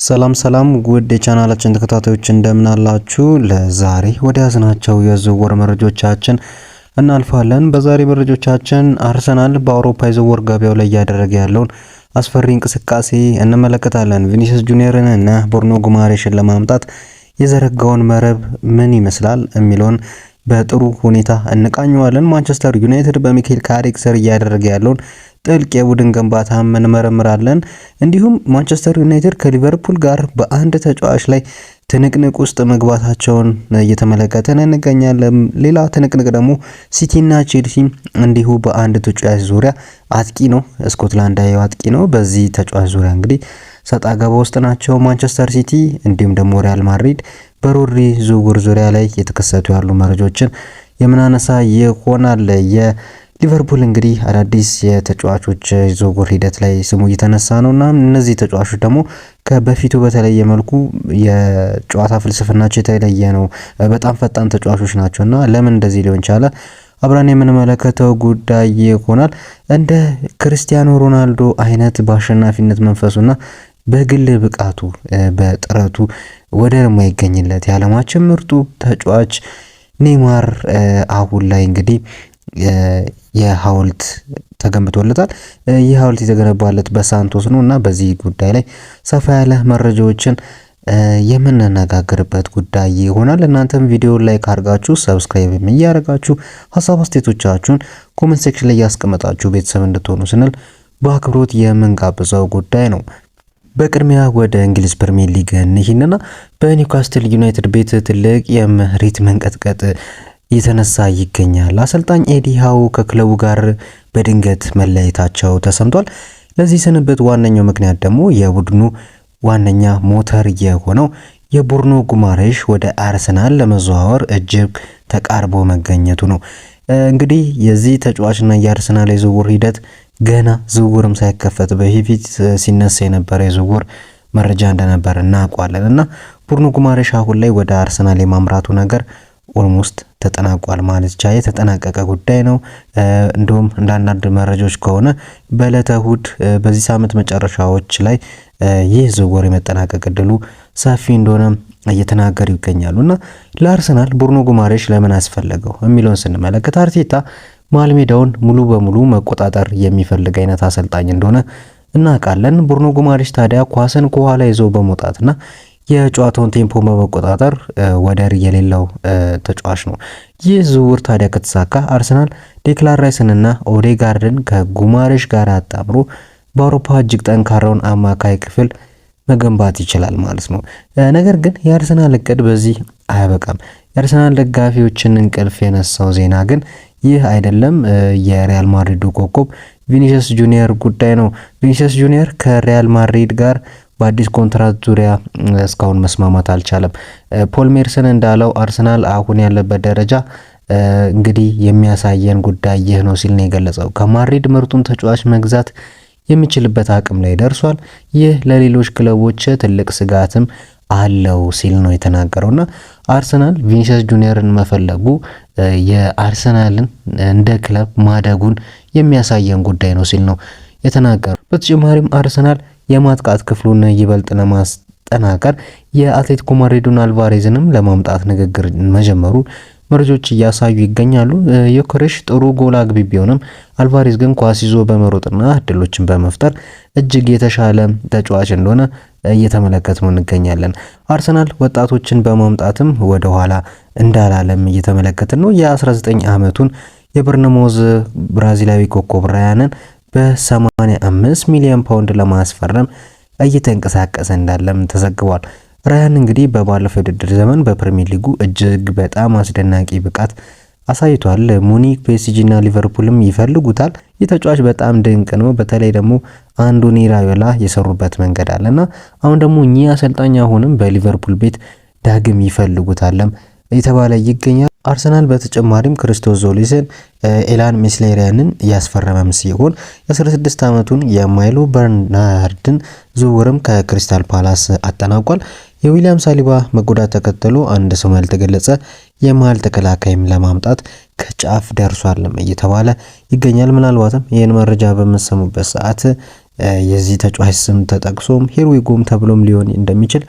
ሰላም ሰላም ውድ የቻናላችን ተከታታዮች እንደምን አላችሁ? ለዛሬ ወደ ያዝናቸው የዝውውር መረጃዎቻችን እናልፋለን። በዛሬ መረጃዎቻችን አርሰናል በአውሮፓ የዝውውር ገበያው ላይ እያደረገ ያለውን አስፈሪ እንቅስቃሴ እንመለከታለን። ቪኒሲየስ ጁኒየርን እና ብሩኖ ጉማሬሽን ለማምጣት የዘረጋውን መረብ ምን ይመስላል የሚለውን በጥሩ ሁኔታ እንቃኘዋለን። ማንቸስተር ዩናይትድ በሚካኤል ካሪክ ስር እያደረገ ያለውን ጥልቅ የቡድን ግንባታ እንመረምራለን። እንዲሁም ማንቸስተር ዩናይትድ ከሊቨርፑል ጋር በአንድ ተጫዋች ላይ ትንቅንቅ ውስጥ መግባታቸውን እየተመለከተን እንገኛለን። ሌላ ትንቅንቅ ደግሞ ሲቲና ቼልሲ እንዲሁ በአንድ ተጫዋች ዙሪያ አጥቂ ነው፣ ስኮትላንዳዊ አጥቂ ነው። በዚህ ተጫዋች ዙሪያ እንግዲህ ሰጣ ገባ ውስጥ ናቸው ማንቸስተር ሲቲ እንዲሁም ደግሞ ሪያል ማድሪድ በሮድሪ ዝውውር ዙሪያ ላይ የተከሰቱ ያሉ መረጃዎችን የምናነሳ ይሆናል። ሊቨርፑል እንግዲህ አዳዲስ የተጫዋቾች ዝውውር ሂደት ላይ ስሙ እየተነሳ ነውና እነዚህ ተጫዋቾች ደግሞ ከበፊቱ በተለየ መልኩ የጨዋታ ፍልስፍናቸው የተለየ ነው። በጣም ፈጣን ተጫዋቾች ናቸውና ለምን እንደዚህ ሊሆን ቻለ አብረን የምንመለከተው ጉዳይ ይሆናል። እንደ ክርስቲያኖ ሮናልዶ አይነት በአሸናፊነት መንፈሱና በግል ብቃቱ በጥረቱ ወደር የማይገኝለት የዓለማችን ምርጡ ተጫዋች ኔይማር አሁን ላይ እንግዲህ የሐውልት ተገንብቶለታል። ይህ ሐውልት የተገነባለት በሳንቶስ ነው እና በዚህ ጉዳይ ላይ ሰፋ ያለ መረጃዎችን የምንነጋገርበት ጉዳይ ይሆናል። እናንተም ቪዲዮ ላይክ አድርጋችሁ ሰብስክራይብ እያደረጋችሁ ሀሳብ አስተያየቶቻችሁን ኮሜንት ሴክሽን ላይ ያስቀመጣችሁ ቤተሰብ እንድትሆኑ ስንል በአክብሮት የምንጋብዘው ጉዳይ ነው። በቅድሚያ ወደ እንግሊዝ ፕሪሚየር ሊግ እንሂድና በኒውካስትል ዩናይትድ ቤት ትልቅ የመሬት መንቀጥቀጥ የተነሳ ይገኛል። አሰልጣኝ ኤዲ ሃው ከክለቡ ጋር በድንገት መለያየታቸው ተሰምቷል። ለዚህ ስንብት ዋነኛው ምክንያት ደግሞ የቡድኑ ዋነኛ ሞተር የሆነው የብሩኖ ጉማሬሽ ወደ አርሰናል ለመዘዋወር እጅግ ተቃርቦ መገኘቱ ነው። እንግዲህ የዚህ ተጫዋችና የአርሰናል የዝውውር ሂደት ገና ዝውውርም ሳይከፈት በፊት ሲነሳ የነበረ የዝውውር መረጃ እንደነበር እናውቃለን እና ብሩኖ ጉማሬሽ አሁን ላይ ወደ አርሰናል የማምራቱ ነገር ኦልሞስት ተጠናቋል ማለት ይቻላል። የተጠናቀቀ ጉዳይ ነው። እንደውም አንዳንድ መረጃዎች ከሆነ በዕለተ እሁድ በዚህ ሳምንት መጨረሻዎች ላይ ይህ ዝውውር የመጠናቀቅ እድሉ ሰፊ እንደሆነ እየተናገሩ ይገኛሉና ለአርሰናል ብሩኖ ጉማሬሽ ለምን አስፈለገው የሚለውን ስንመለከት አርቴታ መሃል ሜዳውን ሙሉ በሙሉ መቆጣጠር የሚፈልግ አይነት አሰልጣኝ እንደሆነ እናውቃለን። ብሩኖ ጉማሬሽ ታዲያ ኳስን ከኋላ ይዞ በመውጣትና የጨዋታውን ቴምፖ በመቆጣጠር ወደር የሌለው ተጫዋች ነው። ይህ ዝውውር ታዲያ ከተሳካ አርሰናል ዴክላን ራይስንና ኦዴጋርድን ከጉማሬሽ ጋር አጣምሮ በአውሮፓ እጅግ ጠንካራውን አማካይ ክፍል መገንባት ይችላል ማለት ነው። ነገር ግን የአርሰናል እቅድ በዚህ አያበቃም። የአርሰናል ደጋፊዎችን እንቅልፍ የነሳው ዜና ግን ይህ አይደለም። የሪያል ማድሪዱ ኮከብ ቪኒሲየስ ጁኒየር ጉዳይ ነው። ቪኒሲየስ ጁኒየር ከሪያል ማድሪድ ጋር በአዲስ ኮንትራት ዙሪያ እስካሁን መስማማት አልቻለም። ፖል ሜርሰን እንዳለው አርሰናል አሁን ያለበት ደረጃ እንግዲህ የሚያሳየን ጉዳይ ይህ ነው ሲል ነው የገለጸው። ከማድሪድ ምርጡን ተጫዋች መግዛት የሚችልበት አቅም ላይ ደርሷል። ይህ ለሌሎች ክለቦች ትልቅ ስጋትም አለው ሲል ነው የተናገረውና አርሰናል ቪኒሲየስ ጁኒየርን መፈለጉ የአርሰናልን እንደ ክለብ ማደጉን የሚያሳየን ጉዳይ ነው ሲል ነው የተናገረው። በተጨማሪም አርሰናል የማጥቃት ክፍሉን ይበልጥ ለማስጠናከር የአትሌቲኮ ማድሪዱን አልቫሬዝንም ለማምጣት ንግግር መጀመሩ መረጃዎች እያሳዩ ይገኛሉ። ዮኬሬሽ ጥሩ ጎል አግቢ ቢሆንም አልቫሬዝ ግን ኳስ ይዞ በመሮጥና እድሎችን በመፍጠር እጅግ የተሻለ ተጫዋች እንደሆነ እየተመለከትነው እንገኛለን። አርሰናል ወጣቶችን በማምጣትም ወደ ኋላ እንዳላለም እየተመለከትን ነው። የ19 ዓመቱን የበርነሞዝ ብራዚላዊ ኮከብ ራያንን በ85 ሚሊዮን ፓውንድ ለማስፈረም እየተንቀሳቀሰ እንዳለም ተዘግቧል። ራያን እንግዲህ በባለፈው ውድድር ዘመን በፕሪሚየር ሊጉ እጅግ በጣም አስደናቂ ብቃት አሳይቷል። ሙኒክ፣ ፒኤስጂ እና ሊቨርፑልም ይፈልጉታል። የተጫዋች በጣም ድንቅ ነው። በተለይ ደግሞ አንዶኒ ራዮላ የሰሩበት መንገድ አለና አሁን ደግሞ እኚህ አሰልጣኝ አሁንም በሊቨርፑል ቤት ዳግም ይፈልጉታልም የተባለ ይገኛል። አርሰናል በተጨማሪም ክርስቶስ ዞሊስን፣ ኤላን ሚስሌሪያንን ያስፈረመም ሲሆን የ16 ዓመቱን የማይሎ በርናርድን ዝውውርም ከክሪስታል ፓላስ አጠናቋል። የዊሊያም ሳሊባ መጎዳት ተከትሎ አንድ ስሙ ያልተገለጸ የመሃል ተከላካይም ለማምጣት ከጫፍ ደርሷል እየተባለ ይገኛል። ምናልባትም ይህን መረጃ በምትሰሙበት ሰዓት የዚህ ተጫዋች ስም ተጠቅሶም ሄርዊጎም ተብሎም ሊሆን እንደሚችል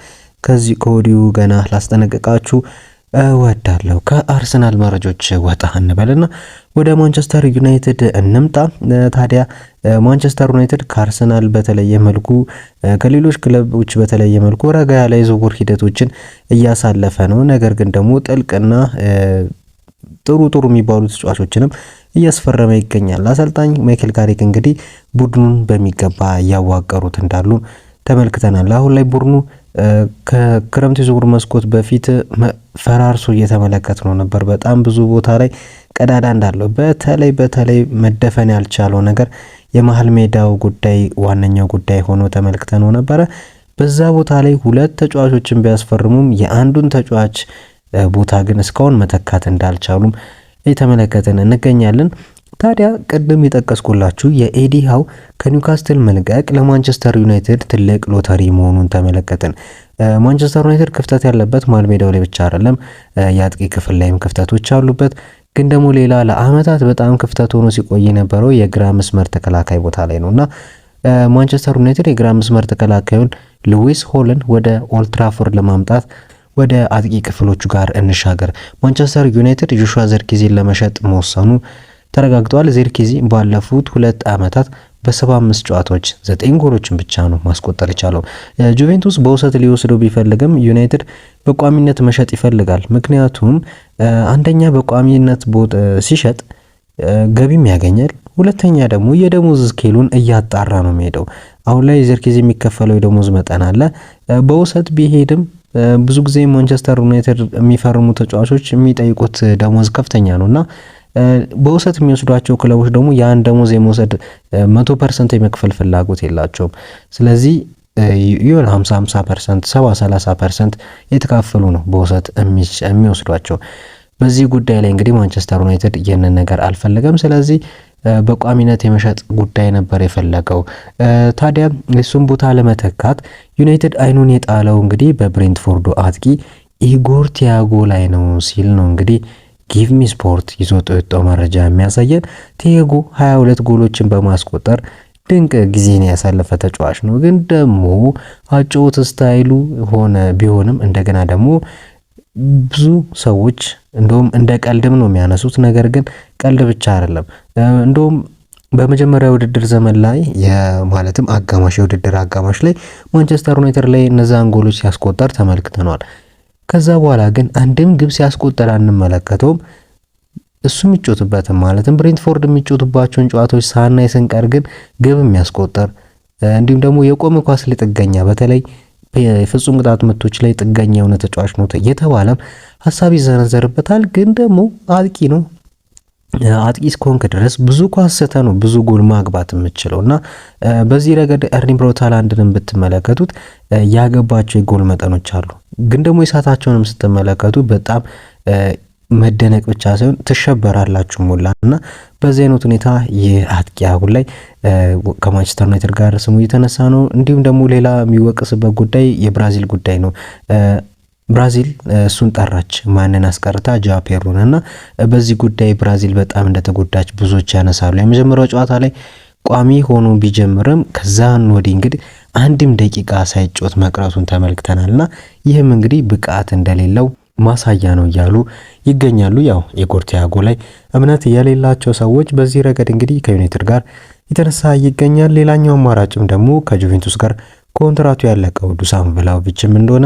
ከዚህ ከወዲሁ ገና ላስጠነቅቃችሁ እወዳለሁ። ከአርሰናል መረጃዎች ወጣ እንበልና ወደ ማንቸስተር ዩናይትድ እንምጣ። ታዲያ ማንቸስተር ዩናይትድ ከአርሰናል በተለየ መልኩ ከሌሎች ክለቦች በተለየ መልኩ ረጋ ያለ የዝውውር ሂደቶችን እያሳለፈ ነው። ነገር ግን ደግሞ ጥልቅና ጥሩ የሚባሉ ተጫዋቾችንም እያስፈረመ ይገኛል። አሰልጣኝ ማይክል ካሪክ እንግዲህ ቡድኑን በሚገባ እያዋቀሩት እንዳሉ ተመልክተናል። አሁን ላይ ቡድኑ ከክረምት የዝውውር መስኮት በፊት ፈራርሶ እየተመለከት ነው ነበር። በጣም ብዙ ቦታ ላይ ቀዳዳ እንዳለው በተለይ መደፈን ያልቻለው ነገር የመሃል ሜዳው ጉዳይ ዋነኛው ጉዳይ ሆኖ ተመልክተነው ነበረ። በዛ ቦታ ላይ ሁለት ተጫዋቾችን ቢያስፈርሙም የአንዱን ተጫዋች ቦታ ግን እስካሁን መተካት እንዳልቻሉም እየተመለከትን እንገኛለን። ታዲያ ቅድም የጠቀስኩላችሁ የኤዲ ሃው ከኒውካስትል መልቀቅ ለማንቸስተር ዩናይትድ ትልቅ ሎተሪ መሆኑን ተመለከትን። ማንቸስተር ዩናይትድ ክፍተት ያለበት መሃል ሜዳው ላይ ብቻ አይደለም፣ የአጥቂ ክፍል ላይም ክፍተቶች አሉበት። ግን ደግሞ ሌላ ለአመታት በጣም ክፍተት ሆኖ ሲቆይ የነበረው የግራ መስመር ተከላካይ ቦታ ላይ ነውና ማንቸስተር ዩናይትድ የግራ መስመር ተከላካዩን ሉዊስ ሆልን ወደ ኦልድ ትራፎርድ ለማምጣት ወደ አጥቂ ክፍሎቹ ጋር እንሻገር። ማንቸስተር ዩናይትድ ጆሹዋ ዘርኪዚን ለመሸጥ መወሰኑ ተረጋግጧል። ዘርኪዚ ባለፉት 2 ዓመታት በ75 ጨዋታዎች 9 ጎሎችን ብቻ ነው ማስቆጠር የቻለው። ጁቬንቱስ በውሰት ሊወስደው ቢፈልግም ዩናይትድ በቋሚነት መሸጥ ይፈልጋል። ምክንያቱም አንደኛ በቋሚነት ሲሸጥ ገቢም ያገኛል፣ ሁለተኛ ደግሞ የደሞዝ ስኬሉን እያጣራ ነው የሚሄደው። አሁን ላይ ዘርኪዚ የሚከፈለው የደሞዝ መጠን አለ። በውሰት ቢሄድም ብዙ ጊዜ ማንቸስተር ዩናይትድ የሚፈርሙ ተጫዋቾች የሚጠይቁት ደሞዝ ከፍተኛ ነውና በውሰት የሚወስዷቸው ክለቦች ደግሞ ያን ደሞዝ የመውሰድ 100% የመክፈል ፍላጎት የላቸውም። ስለዚህ ይሁን 50% 70-30% የተካፈሉ ነው በውሰት የሚወስዷቸው። በዚህ ጉዳይ ላይ እንግዲህ ማንቸስተር ዩናይትድ ይህንን ነገር አልፈለገም። ስለዚህ በቋሚነት የመሸጥ ጉዳይ ነበር የፈለገው። ታዲያ እሱን ቦታ ለመተካት ዩናይትድ አይኑን የጣለው እንግዲህ በብሬንትፎርዱ አጥቂ ኢጎር ቲያጎ ላይ ነው ሲል ነው እንግዲህ ጊቭ ሚ ስፖርት ይዞት የወጣው መረጃ የሚያሳየን። ቲያጎ 22 ጎሎችን በማስቆጠር ድንቅ ጊዜን ያሳለፈ ተጫዋች ነው። ግን ደግሞ አጨዋወት ስታይሉ ቢሆንም እንደገና ደግሞ ብዙ ሰዎች እንደውም እንደ ቀልድም ነው የሚያነሱት። ነገር ግን ቀልድ ብቻ አይደለም። እንደውም በመጀመሪያው ውድድር ዘመን ላይ ማለትም የውድድር አጋማሽ ላይ ማንቸስተር ዩናይትድ ላይ እነዛን ጎሎች ሲያስቆጠር ተመልክተናል። ከዛ በኋላ ግን አንድም ግብ ሲያስቆጠር አንመለከተውም። እሱ የሚጮትበትም ማለትም ብሬንትፎርድ የሚጮትባቸውን ጨዋታዎች ሳናይ ስንቀር ግን ግብ የሚያስቆጠር እንዲሁም ደግሞ የቆመ ኳስ ላይ ጥገኛ በተለይ የፍጹም ቅጣት ምቶች ላይ ጥገኛ የሆነ ተጫዋች ነው የተባለም ሀሳብ ይዘነዘርበታል። ግን ደግሞ አጥቂ ነው። አጥቂ እስከሆንክ ድረስ ብዙ ኳስ ስተህ ነው ብዙ ጎል ማግባት የምችለው እና በዚህ ረገድ ኤርሊንግ ብራውት ሃላንድን ብትመለከቱት ያገባቸው የጎል መጠኖች አሉ። ግን ደግሞ የሳታቸውንም ስትመለከቱ በጣም መደነቅ ብቻ ሳይሆን ትሸበራላችሁ ሞላ እና በዚህ አይነት ሁኔታ የአጥቂ አሁን ላይ ከማንቸስተር ዩናይትድ ጋር ስሙ እየተነሳ ነው። እንዲሁም ደግሞ ሌላ የሚወቀስበት ጉዳይ የብራዚል ጉዳይ ነው። ብራዚል እሱን ጠራች ማንን አስቀርታ ጃፔሩን እና በዚህ ጉዳይ ብራዚል በጣም እንደተጎዳች ብዙዎች ያነሳሉ። የመጀመሪያው ጨዋታ ላይ ቋሚ ሆኖ ቢጀምርም ከዛን ወዲህ እንግዲህ አንድም ደቂቃ ሳይጮት መቅረቱን ተመልክተናልና ይህም እንግዲህ ብቃት እንደሌለው ማሳያ ነው እያሉ ይገኛሉ። ያው ኢጎር ቲያጎ ላይ እምነት የሌላቸው ሰዎች በዚህ ረገድ እንግዲህ ከዩናይትድ ጋር የተነሳ ይገኛል። ሌላኛው አማራጭም ደግሞ ከጁቬንቱስ ጋር ኮንትራቱ ያለቀው ዱሳን ቭላሆቪችም እንደሆነ